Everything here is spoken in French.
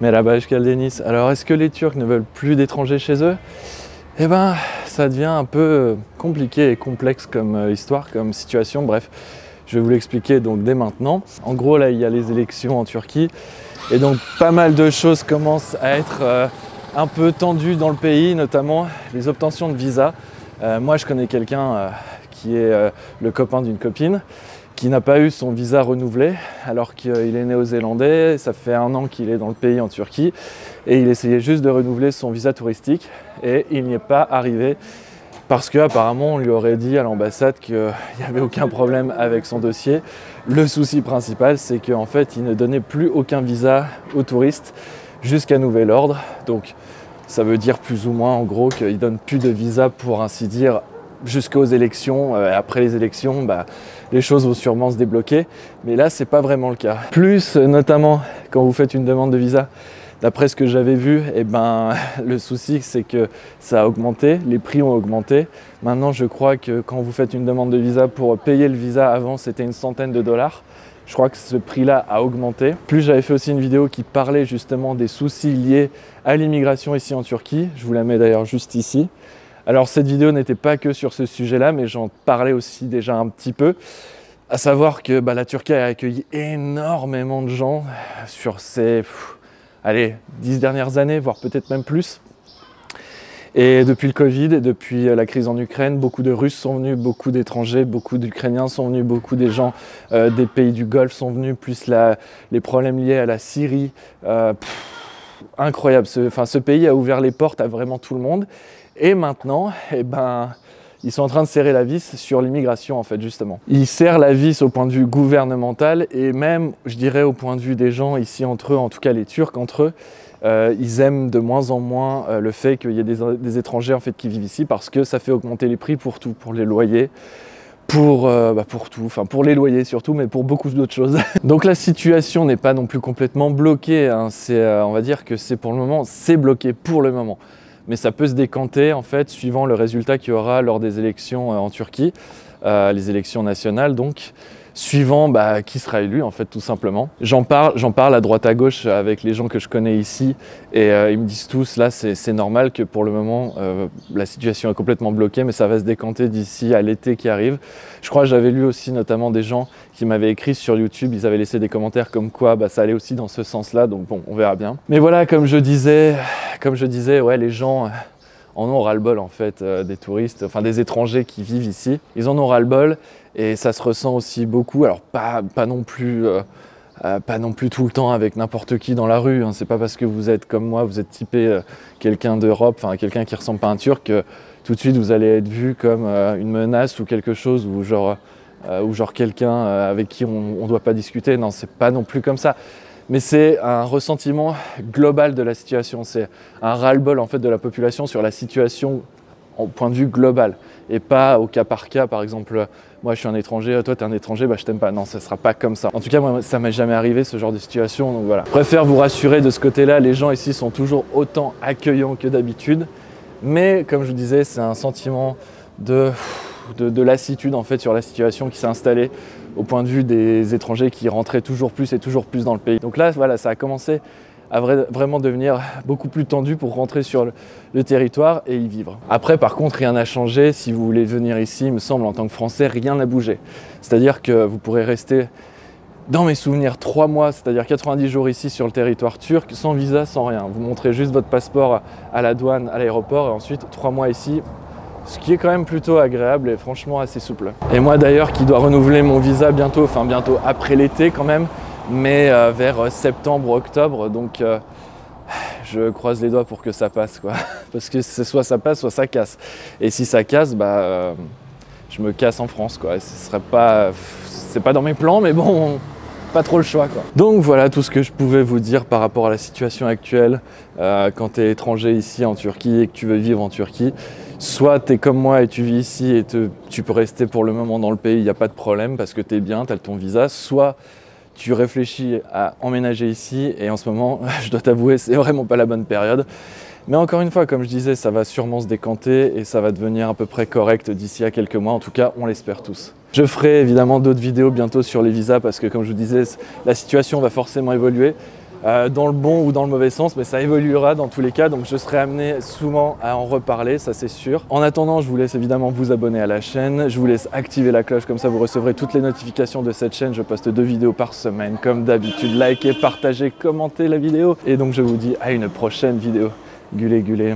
Merhaba, hoş geldiniz. Alors, est-ce que les Turcs ne veulent plus d'étrangers chez eux? Eh ben, ça devient un peu compliqué et complexe comme histoire, comme situation. Bref, je vais vous l'expliquer donc dès maintenant. En gros, là, il y a les élections en Turquie. Et donc, pas mal de choses commencent à être un peu tendues dans le pays, notamment les obtentions de visas. Moi, je connais quelqu'un qui est le copain d'une copine, qui n'a pas eu son visa renouvelé alors qu'il est néo-zélandais, ça fait 1 an qu'il est dans le pays en Turquie et il essayait juste de renouveler son visa touristique et il n'y est pas arrivé parce qu'apparemment on lui aurait dit à l'ambassade qu'il n'y avait aucun problème avec son dossier. Le souci principal c'est qu'en fait il ne donnait plus aucun visa aux touristes jusqu'à nouvel ordre, donc ça veut dire plus ou moins en gros qu'il ne donne plus de visa pour ainsi dire jusqu'aux élections. Après les élections, les choses vont sûrement se débloquer, mais là c'est pas vraiment le cas. Plus notamment quand vous faites une demande de visa, d'après ce que j'avais vu, le souci c'est que ça a augmenté, les prix ont augmenté. Maintenant je crois que quand vous faites une demande de visa, pour payer le visa avant c'était une centaine de dollars. Je crois que ce prix-là a augmenté. Plus j'avais fait aussi une vidéo qui parlait justement des soucis liés à l'immigration ici en Turquie. Je vous la mets d'ailleurs juste ici. Alors cette vidéo n'était pas que sur ce sujet-là, mais j'en parlais aussi déjà un petit peu. À savoir que la Turquie a accueilli énormément de gens sur ces 10 dernières années, voire peut-être même plus. Et depuis le Covid et depuis la crise en Ukraine, beaucoup de Russes sont venus, beaucoup d'étrangers, beaucoup d'Ukrainiens sont venus, beaucoup des gens des pays du Golfe sont venus, plus les problèmes liés à la Syrie. Incroyable, ce pays a ouvert les portes à vraiment tout le monde. Et maintenant, ils sont en train de serrer la vis sur l'immigration en fait justement. Ils serrent la vis au point de vue gouvernemental et même, je dirais, au point de vue des gens ici entre eux, en tout cas les Turcs entre eux. Ils aiment de moins en moins le fait qu'il y ait des étrangers en fait qui vivent ici parce que ça fait augmenter les prix pour tout, pour les loyers, pour tout, enfin pour les loyers surtout, mais pour beaucoup d'autres choses. Donc la situation n'est pas non plus complètement bloquée, hein. On va dire que c'est pour le moment, c'est bloqué pour le moment. Mais ça peut se décanter en fait suivant le résultat qu'il y aura lors des élections en Turquie, les élections nationales donc, suivant qui sera élu en fait tout simplement. J'en parle à droite à gauche avec les gens que je connais ici et ils me disent tous là c'est normal que pour le moment la situation est complètement bloquée mais ça va se décanter d'ici à l'été qui arrive. Je crois que j'avais lu aussi notamment des gens qui m'avaient écrit sur YouTube, ils avaient laissé des commentaires comme quoi ça allait aussi dans ce sens-là, donc bon, on verra bien. Mais voilà, comme je disais, ouais, les gens en ont ras-le-bol en fait des touristes, enfin des étrangers qui vivent ici. Ils en ont ras-le-bol et ça se ressent aussi beaucoup. Alors pas non plus tout le temps avec n'importe qui dans la rue, hein. C'est pas parce que vous êtes comme moi, vous êtes typé quelqu'un d'Europe, enfin quelqu'un qui ressemble pas à un Turc, que tout de suite vous allez être vu comme une menace ou quelque chose, ou genre quelqu'un avec qui on doit pas discuter. Non, c'est pas non plus comme ça. Mais c'est un ressentiment global de la situation, c'est un ras-le-bol en fait de la population sur la situation au point de vue global et pas au cas par cas. Par exemple, moi je suis un étranger, toi tu es un étranger, je t'aime pas. Non, ça sera pas comme ça. En tout cas, moi ça m'est jamais arrivé ce genre de situation, donc voilà. Je préfère vous rassurer de ce côté-là, les gens ici sont toujours autant accueillants que d'habitude, mais comme je vous disais, c'est un sentiment de lassitude en fait sur la situation qui s'est installée au point de vue des étrangers qui rentraient toujours plus et toujours plus dans le pays. Donc là, voilà, ça a commencé à vraiment devenir beaucoup plus tendu pour rentrer sur le territoire et y vivre. Après, par contre, rien n'a changé. Si vous voulez venir ici, il me semble, en tant que Français, rien n'a bougé. C'est-à-dire que vous pourrez rester, dans mes souvenirs, 3 mois, c'est-à-dire 90 jours ici sur le territoire turc, sans visa, sans rien. Vous montrez juste votre passeport à la douane, à l'aéroport, et ensuite 3 mois ici. Ce qui est quand même plutôt agréable et franchement assez souple. Et moi d'ailleurs qui dois renouveler mon visa bientôt, enfin bientôt après l'été quand même, mais vers septembre, octobre, donc je croise les doigts pour que ça passe quoi. Parce que c'est soit ça passe, soit ça casse. Et si ça casse, je me casse en France quoi. C'est pas dans mes plans, mais bon, pas trop le choix quoi. Donc voilà tout ce que je pouvais vous dire par rapport à la situation actuelle quand tu es étranger ici en Turquie et que tu veux vivre en Turquie. Soit tu es comme moi et tu vis ici et tu peux rester pour le moment dans le pays, il n'y a pas de problème parce que tu es bien, tu as ton visa. Soit tu réfléchis à emménager ici et en ce moment, je dois t'avouer, c'est vraiment pas la bonne période. Mais encore une fois, comme je disais, ça va sûrement se décanter et ça va devenir à peu près correct d'ici à quelques mois. En tout cas, on l'espère tous. Je ferai évidemment d'autres vidéos bientôt sur les visas parce que comme je vous disais, la situation va forcément évoluer. dans le bon ou dans le mauvais sens, mais ça évoluera dans tous les cas, donc je serai amené souvent à en reparler, ça c'est sûr. En attendant, je vous laisse évidemment vous abonner à la chaîne, je vous laisse activer la cloche, comme ça vous recevrez toutes les notifications de cette chaîne. Je poste 2 vidéos par semaine, comme d'habitude. Likez, partagez, commentez la vidéo, et donc je vous dis à une prochaine vidéo. Gulé, gulé.